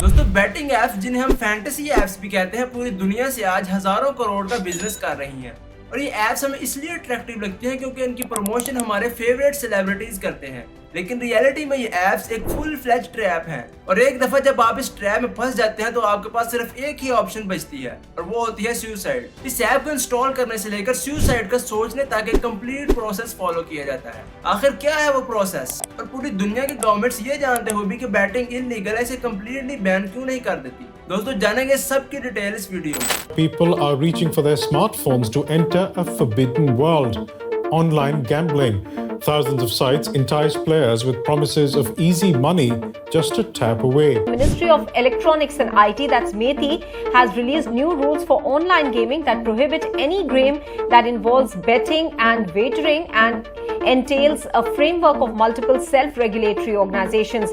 दोस्तों betting apps जिन्हें हम फैंटेसी ऐप्स भी कहते हैं पूरी दुनिया से आज हजारों करोड़ का बिजनेस कर रही हैं। और ये ऐप्स हमें इसलिए अट्रैक्टिव लगती हैं क्योंकि इनकी प्रमोशन हमारे फेवरेट सेलिब्रिटीज करते हैं। लेकिन रियलिटी में ये ऐप्स एक फुल फ्लेज ट्रैप हैं और एक दफा जब आप इस ट्रैप में फंस जाते हैं तो आपके पास सिर्फ एक ही ऑप्शन बचती है और वो होती है सुसाइड। इस ऐप को इंस्टॉल करने से लेकर सुसाइड का सोचने तक एक कंप्लीट प्रोसेस फॉलो किया जाता है। आखिर क्या है वो प्रोसेस और पूरी दुनिया की गवर्नमेंट्स ये जानते हुए भी कि बैटिंग इलीगल है, इसे कंप्लीटली बैन क्यों नहीं कर देती? दोस्तों जानेंगे सबकी डिटेल इस वीडियो में। People are reaching for their smartphones to enter a forbidden world. Online gambling. Thousands of sites entice players with promises of easy money just a tap away. Ministry of Electronics and IT, that's METI, has released new rules for online gaming that prohibit any game that involves betting and wagering and entails a framework of multiple self-regulatory organizations.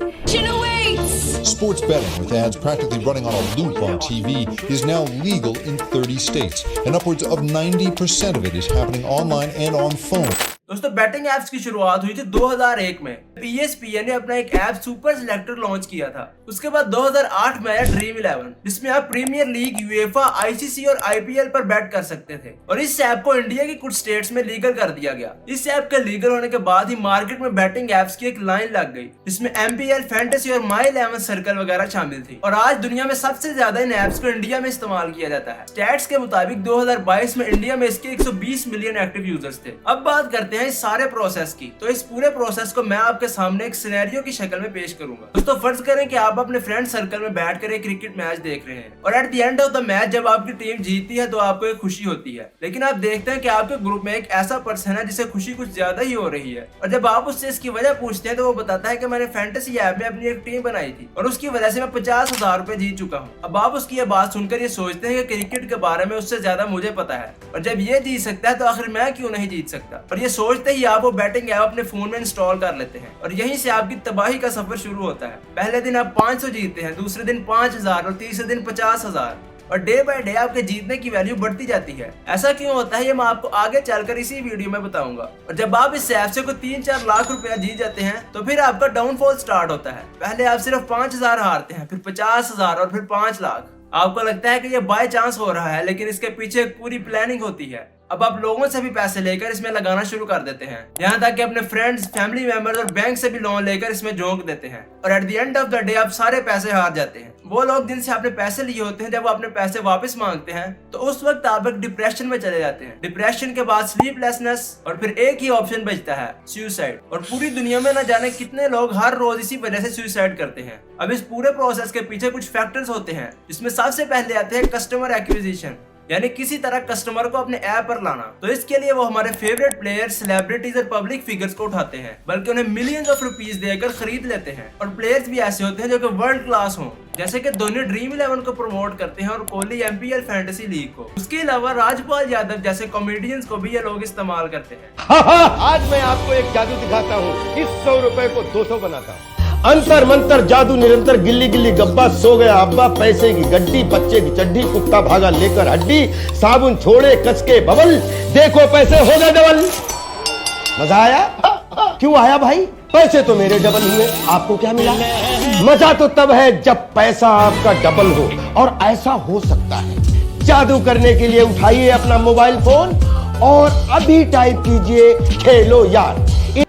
Sports betting with ads practically running on a loop on TV is now legal in 30 states, and upwards of 90% of it is happening online and on phone. दोस्तों betting apps की शुरुआत हुई थी 2001 में। ESPN ने अपना एक app super selector launch किया था। उसके बाद 2008 में आया ड्रीम 11 जिसमें आप प्रीमियर लीग, यूएफा, आईसीसी और आईपीएल पर बैट कर सकते थे और इस ऐप को इंडिया के कुछ स्टेट्स में लीगल कर दिया गया। इस ऐप के लीगल होने के बाद ही मार्केट में बैटिंग ऐप्स की एक लाइन लग गई जिसमें एमपीएल, फैंटेसी और माई 11 सर्कल वगैरह शामिल थी और आज दुनिया में सबसे ज्यादा इन ऐप्स को इंडिया में इस्तेमाल किया जाता है। स्टैट्स के मुताबिक 2022 में इंडिया में इसके 120 मिलियन एक्टिव यूजर्स थे। अब बात करते हैं इस सारे प्रोसेस की। तो इस पूरे प्रोसेस को मैं आपके सामने एक सिनेरियो की शक्ल में पेश करूंगा। दोस्तों फर्ज करें कि आप अपने फ्रेंड सर्कल में बैठकर एक क्रिकेट मैच देख रहे हैं और at the end of the match जब आपकी टीम जीतती है तो आपको एक खुशी होती है। लेकिन आप देखते हैं कि आपके ग्रुप में एक ऐसा पर्सन है जिसे खुशी कुछ ज्यादा ही हो रही है और जब आप उससे इसकी वजह पूछते हैं तो वो बताता है कि मैंने फैंटेसी ऐप में अपनी एक टीम बनाई थी और उसकी वजह से मैं 50,000 रुपए जीत चुका हूँ। अब आप उसकी ये बात सुनकर ये सोचते हैं कि क्रिकेट के बारे में उससे ज्यादा मुझे पता है और जब ये जीत सकता है तो आखिर मैं क्यों नहीं जीत सकता। और ये सोचते ही आप वो बैटिंग ऐप अपने फोन में इंस्टॉल कर लेते हैं और यहीं से आपकी तबाही का सफर शुरू होता है। पहले दिन आप 500 जीतते हैं, दूसरे दिन 5,000 और तीसरे दिन 50,000 और डे बाय डे आपके जीतने की वैल्यू बढ़ती जाती है। ऐसा क्यों होता है ये मैं आपको आगे चलकर इसी वीडियो में बताऊंगा। और जब आप इस ऐप से कोई 3-4 लाख रुपया जीत जाते हैं तो फिर आपका डाउनफॉल स्टार्ट होता है। पहले आप सिर्फ 5,000 हारते हैं, फिर 50,000 और फिर 5 लाख। आपको लगता है कि ये बाय चांस हो रहा है लेकिन इसके पीछे एक पूरी प्लानिंग होती है। अब आप लोगों से भी पैसे लेकर इसमें लगाना शुरू कर देते हैं, यहाँ तक कि अपने फ्रेंड्स, फैमिली मेंबर्स और बैंक से भी लोन लेकर इसमें झोंक देते हैं और at the end of the day आप सारे पैसे हार जाते हैं। वो लोग जिनसे आपने पैसे लिए होते हैं जब वो अपने पैसे वापस मांगते हैं तो उस वक्त आप एक डिप्रेशन में चले जाते हैं। डिप्रेशन के बाद स्लीपलेसनेस और फिर एक ही ऑप्शन बचता है सुसाइड। और पूरी दुनिया में न जाने कितने लोग हर रोज इसी वजह से सुसाइड करते हैं। अब इस पूरे प्रोसेस के पीछे कुछ फैक्टर्स होते हैं जिसमें सबसे पहले आते हैं कस्टमर एक्विजिशन, यानी किसी तरह कस्टमर को अपने ऐप पर लाना। तो इसके लिए वो हमारे फेवरेट प्लेयर्स, सेलिब्रिटीज और पब्लिक फिगर्स को उठाते हैं, बल्कि उन्हें मिलियंस ऑफ रुपीस देकर खरीद लेते हैं। और प्लेयर्स भी ऐसे होते हैं जो कि वर्ल्ड क्लास हों, जैसे कि धोनी ड्रीम 11 को प्रमोट करते हैं और कोहली एमपीएल फैंटेसी लीग को। उसके अलावा राजपाल यादव जैसे कॉमेडियंस को भी ये लोग इस्तेमाल करते हैं। आज मैं आपको एक जादू दिखाता हूँ, इस 100 रुपए को 200 बनाता हूँ। अंतर मंतर जादू निरंतर, गिल्ली गिल्ली गब्बा, सो गया अब्बा, पैसे की गड्डी, बच्चे की चड्डी, कुत्ता भागा लेकर हड्डी, साबुन छोड़े कस के बबल, देखो पैसे हो गए डबल। मजा आया? क्यों आया भाई? पैसे तो मेरे डबल हुए, आपको क्या मिला? मजा तो तब है जब पैसा आपका डबल हो और ऐसा हो सकता है। जादू करने के लिए उठाइए अपना मोबाइल फोन और अभी टाइप कीजिए खेलो यार।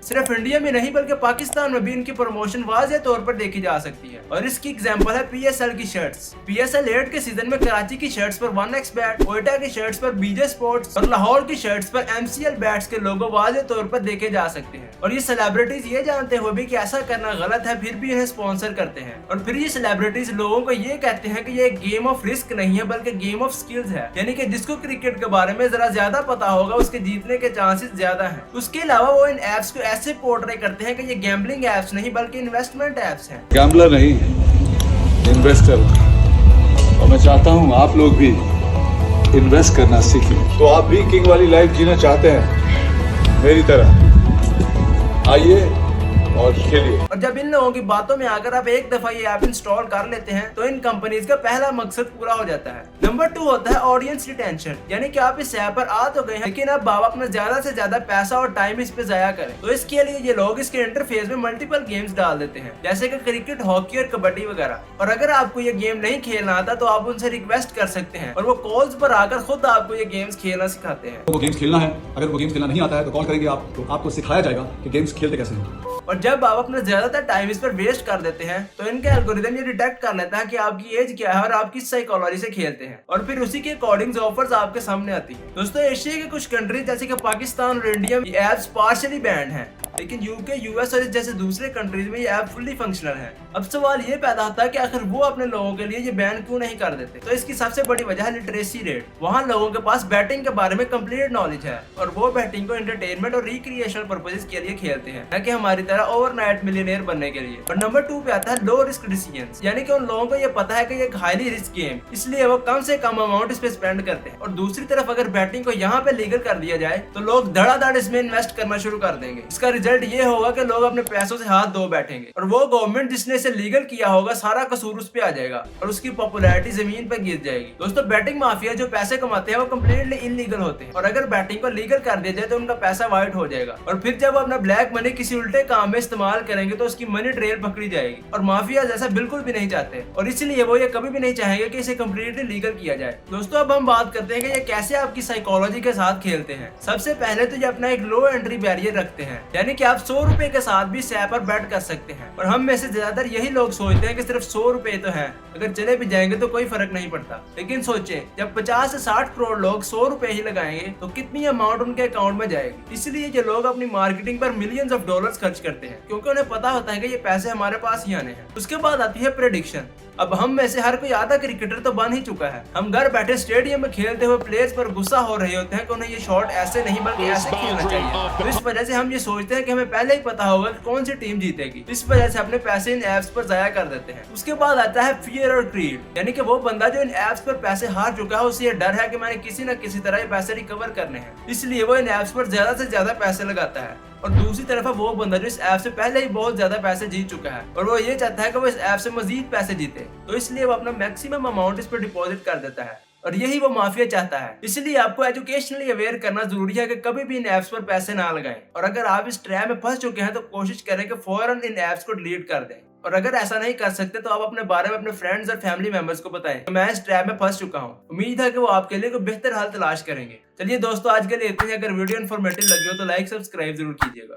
सिर्फ इंडिया में नहीं बल्कि पाकिस्तान में भी इनकी प्रमोशन वाज़ेह तौर पर देखी जा सकती है और इसकी एग्जांपल है पीएसएल की शर्ट्स। पीएसएल 8 के सीजन में कराची की शर्ट्स पर 1xBet, कोयटा की शर्ट्स पर बीजे स्पोर्ट्स और लाहौर की शर्ट्स पर एमसीएल बैट्स के लोगो वाज़ेह तौर पर देखे जा सकते हैं। और ये सेलिब्रिटीज ये जानते हुए भी कि ऐसा करना गलत है फिर भी इन्हें स्पॉन्सर करते हैं और फिर ये सेलिब्रिटीज लोगों को ये कहते हैं कि ये एक गेम ऑफ रिस्क नहीं है बल्कि गेम ऑफ स्किल्स है, यानी कि जिसको क्रिकेट के बारे में जरा ज्यादा पता होगा उसके जीतने के चांसेस ज्यादा हैं। उसके अलावा वो इन एप्स को ऐसे पोर्ट्रे करते हैं कि ये गैम्बलिंग ऐप्स नहीं बल्कि इन्वेस्टमेंट ऐप्स हैं। गैम्बलर नहीं है, इन्वेस्टर। और मैं चाहता हूँ आप लोग भी इन्वेस्ट करना सीखें। तो आप भी किंग वाली लाइफ जीना चाहते हैं मेरी तरह? आइए और खेलिए। और जब इन लोगों की बातों में आकर आप एक दफा ये ऐप इंस्टॉल कर लेते हैं तो इन कंपनीज का पहला मकसद पूरा हो जाता है। नंबर 2 होता है ऑडियंस रिटेंशन, यानी कि आप इस ऐप पर आ तो गए हैं लेकिन अब आप अपना ज्यादा से ज्यादा पैसा और टाइम इस पे जाया करें। तो इसके लिए ये लोग इसके इंटरफेस में मल्टीपल गेम्स डाल देते हैं, जैसे कि क्रिकेट, हॉकी और कबड्डी वगैरह। और अगर आपको ये गेम नहीं खेलना आता तो आप उनसे रिक्वेस्ट कर सकते हैं और वो कॉल्स पर आकर खुद आपको ये गेम्स खेलना सिखाते हैं। वो गेम्स खेलना है, अगर वो गेम्स खेलना नहीं आता है तो कॉल करेंगे आप, तो आपको सिखाया जाएगा कि गेम्स खेलते कैसे हैं। और जब आप अपना ज्यादातर टाइम इस पर वेस्ट कर देते हैं तो इनका एल्गोरिदम ये डिटेक्ट कर लेता है कि आपकी एज क्या है और आप किस साइकोलॉजी से खेलते हैं, और फिर उसी के अकॉर्डिंग ऑफर्स आपके सामने आती है। दोस्तों, एशिया के कुछ कंट्रीज जैसे कि पाकिस्तान और इंडिया में ये एप्स पार्शियली बैंड हैं, लेकिन यूके, यूएस और जैसे दूसरे कंट्रीज में ये ऐप फुल्ली फंक्शनल है। अब सवाल ये पैदा होता है कि आखिर वो अपने लोगों के लिए ये बैन क्यों नहीं कर देते। तो इसकी सबसे बड़ी वजह है लिटरेसी रेट। वहाँ लोगों के पास बैटिंग के बारे में कंप्लीट नॉलेज है और वो बैटिंग को एंटरटेनमेंट और रिक्रिएशनल पर्पसेस के लिए खेलते हैं, न कि हमारी तरह ओवरनाइट मिलियनेयर बनने के लिए। और नंबर 2 पे आता है लो रिस्क डिसीजंस, यानी कि उन लोगों को ये पता है कि ये हाईली रिस्क गेम, इसलिए वो कम से कम अमाउंट इस पे स्पेंड करते हैं। और दूसरी तरफ अगर बैटिंग को यहाँ पे लीगल कर दिया जाए तो लोग धड़ाधड़ इसमें इन्वेस्ट करना शुरू कर देंगे। इसका रिजल्ट ये होगा कि लोग अपने पैसों से हाथ धो बैठेंगे और वो गवर्नमेंट जिसने इसे लीगल किया होगा सारा कसूर उस पे आ जाएगा और उसकी पॉपुलैरिटी जमीन पर गिर जाएगी। दोस्तों, बैटिंग माफिया जो पैसे कमाते हैं वो कम्प्लीटली इलीगल होते हैं और अगर बैटिंग को लीगल कर दिया जाए तो उनका पैसा वाइट हो जाएगा और फिर जब वो अपना ब्लैक मनी किसी उल्टे काम में इस्तेमाल करेंगे तो उसकी मनी ट्रेल पकड़ी जाएगी। और माफिया जैसा बिल्कुल भी नहीं चाहते और इसलिए वो ये कभी भी नहीं चाहेंगे कि इसे कम्प्लीटली लीगल किया जाए। दोस्तों, अब हम बात करते हैं कि ये कैसे आपकी साइकोलॉजी के साथ खेलते हैं। सबसे पहले तो ये अपना एक लो एंट्री बैरियर रखते हैं, यानी कि आप 100 रुपए के साथ भी इस ऐप पर बैट कर सकते हैं। और हम में से ज्यादातर यही लोग सोचते हैं कि सिर्फ 100 रुपए तो है, अगर चले भी जाएंगे तो कोई फर्क नहीं पड़ता। लेकिन सोचें, जब 50 से 60 करोड़ लोग 100 रुपए ही लगाएंगे तो कितनी अमाउंट उनके अकाउंट में जाएगी। इसलिए ये लोग अपनी मार्केटिंग पर मिलियंस ऑफ डॉलर्स खर्च करते हैं क्योंकि उन्हें पता होता है कि ये पैसे हमारे पास ही आने हैं। उसके बाद आती है प्रेडिक्शन। अब हम में से हर कोई आधा क्रिकेटर तो बन ही चुका है। हम घर बैठे स्टेडियम में खेलते हुए प्लेयर्स पर गुस्सा हो रहे होते हैं कि उन्हें ये शॉट ऐसे नहीं बल्कि ऐसे खेलना चाहिए। तो इस वजह से हम ये सोचते हैं कि हमें पहले ही पता होगा कि कौन सी टीम जीतेगी। इस वजह से अपने पैसे इन एप्स पर जाया कर देते हैं। उसके बाद आता है फियर और ग्रीड, यानी कि वो बंदा जो इन एप्स पर पैसे हार चुका है उसे ये डर है कि मैंने किसी न किसी तरह ये पैसे रिकवर करने हैं, इसलिए वो इन एप्स पर ज्यादा से ज्यादा पैसे लगाता है। और दूसरी तरफ है वो बंदा जो इस ऐप से पहले ही बहुत ज्यादा पैसे जीत चुका है और वो ये चाहता है कि वो इस ऐप से मजीद पैसे जीते, तो इसलिए वो अपना मैक्सिमम अमाउंट इस पर डिपॉजिट कर देता है और यही वो माफिया चाहता है। इसलिए आपको एजुकेशनली अवेयर करना जरूरी है कि कभी भी इन ऐप्स पर पैसे ना लगाएं और अगर आप इस ट्रैप में फंस चुके हैं तो कोशिश करें कि फौरन इन ऐप्स को डिलीट कर दें। और अगर ऐसा नहीं कर सकते तो आप अपने बारे में अपने फ्रेंड्स और फैमिली मेंबर्स को बताएं कि मैं इस ट्रैप में फंस चुका हूँ। उम्मीद है कि वो आपके लिए कोई बेहतर हल तलाश करेंगे। चलिए दोस्तों, आज के लिए इतनी। अगर वीडियो इन्फॉर्मेटिव लगी हो तो लाइक सब्सक्राइब जरूर कीजिएगा।